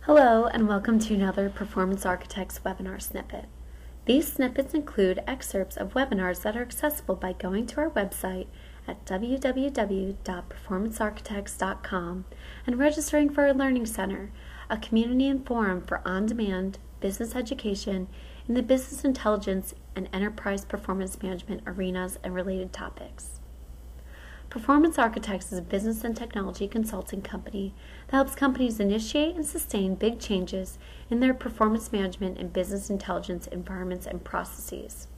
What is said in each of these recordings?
Hello and welcome to another Performance Architects webinar snippet. These snippets include excerpts of webinars that are accessible by going to our website at www.performancearchitects.com and registering for our Learning Center, a community and forum for on-demand business education in the business intelligence and enterprise performance management arenas and related topics. Performance Architects is a business and technology consulting company that helps companies initiate and sustain big changes in their performance management and business intelligence environments and processes.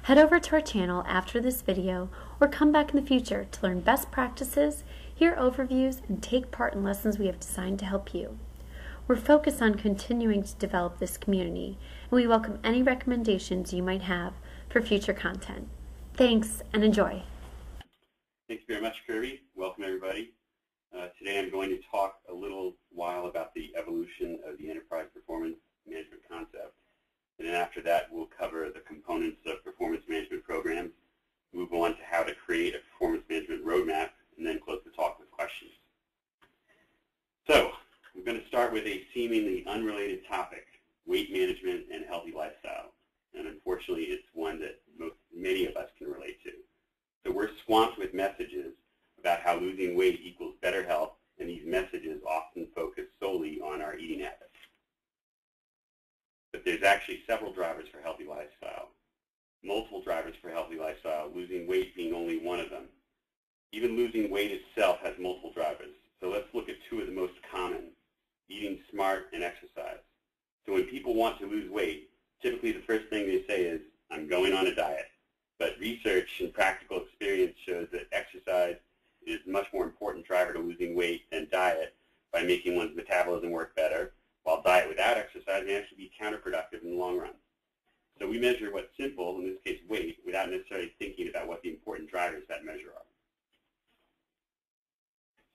Head over to our channel after this video or come back in the future to learn best practices, hear overviews, and take part in lessons we have designed to help you. We're focused on continuing to develop this community, and we welcome any recommendations you might have for future content. Thanks and enjoy. Thanks very much, Kirby. Welcome, everybody. Today I'm going to talk a little while about the evolution of the enterprise performance management concept. And then after that, we'll cover the components of performance management programs, move on to how to create a performance management roadmap, and then close the talk with questions. So we're going to start with a seemingly unrelated topic, weight management and healthy lifestyle. And unfortunately, it's one that many of us can relate to. So we're swamped with messages about how losing weight equals better health, and these messages often focus solely on our eating habits. But there's actually several drivers for healthy lifestyle, multiple drivers for healthy lifestyle, losing weight being only one of them. Even losing weight itself has multiple drivers. So let's look at two of the most common, eating smart and exercise. So when people want to lose weight, typically the first thing they say is, I'm going on a diet. But research and practical experience shows that exercise is a much more important driver to losing weight than diet by making one's metabolism work better, while diet without exercise may actually be counterproductive in the long run. So we measure what's simple, in this case weight, without necessarily thinking about what the important drivers of that measure are.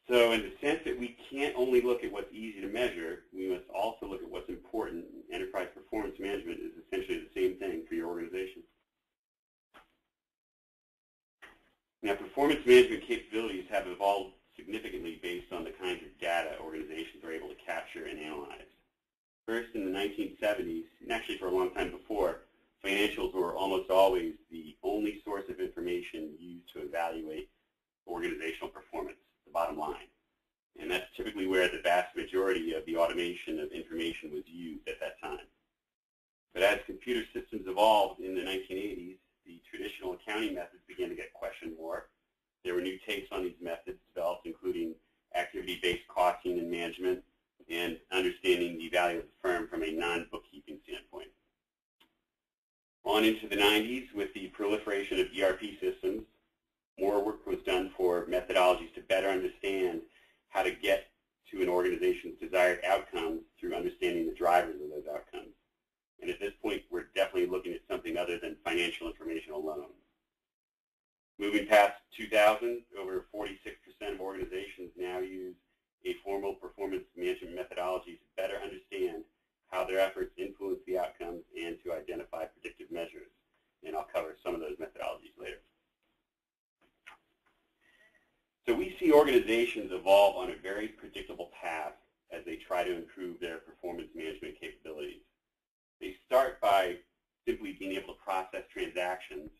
So in the sense that we can't only look at what's easy to measure, we must also look at what's important. Enterprise performance management is essentially the same thing for your organization. Now, performance management capabilities have evolved significantly based on the kinds of data organizations are able to capture and analyze. First, in the 1970s, and actually for a long time before, financials were almost always the only source of information used to evaluate organizational performance, the bottom line. And that's typically where the vast majority of the automation of information was used at that time. But as computer systems evolved in the 1980s, the traditional accounting methods began to get questioned more. There were new takes on these methods developed, including activity-based costing and management, and understanding the value of the firm from a non-bookkeeping standpoint. On into the 90s, with the proliferation of ERP systems, more work was done for methodologies to better understand how to get to an organization's desired outcomes through understanding the drivers of those outcomes. And at this point, we're definitely looking at something other than financial information alone. Moving past 2000, over 46% of organizations now use a formal performance management methodology to better understand how their efforts influence the outcomes and to identify predictive measures. And I'll cover some of those methodologies later. So we see organizations evolve on a very predictable path as they try to improve their performance management capabilities. They start by simply being able to process transactions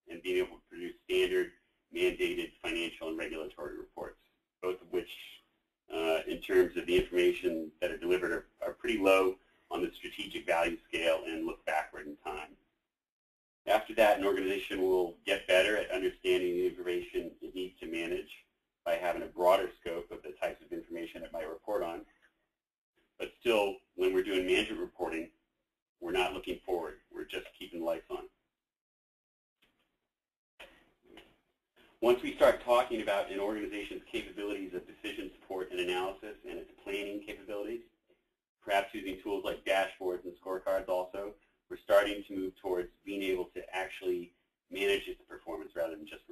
and being able to produce standard mandated financial and regulatory reports, both of which, in terms of the information that are delivered, are pretty low on the strategic value scale and look backward in time. After that, an organization will get better at understanding the information it needs to manage by having a broader scope of the types of information it might report on. But still, when we're doing management reporting, we're not looking forward. We're just keeping the lights on. Once we start talking about an organization's capabilities of decision support and analysis and its planning capabilities, perhaps using tools like dashboards and scorecards also, we're starting to move towards being able to actually manage its performance rather than just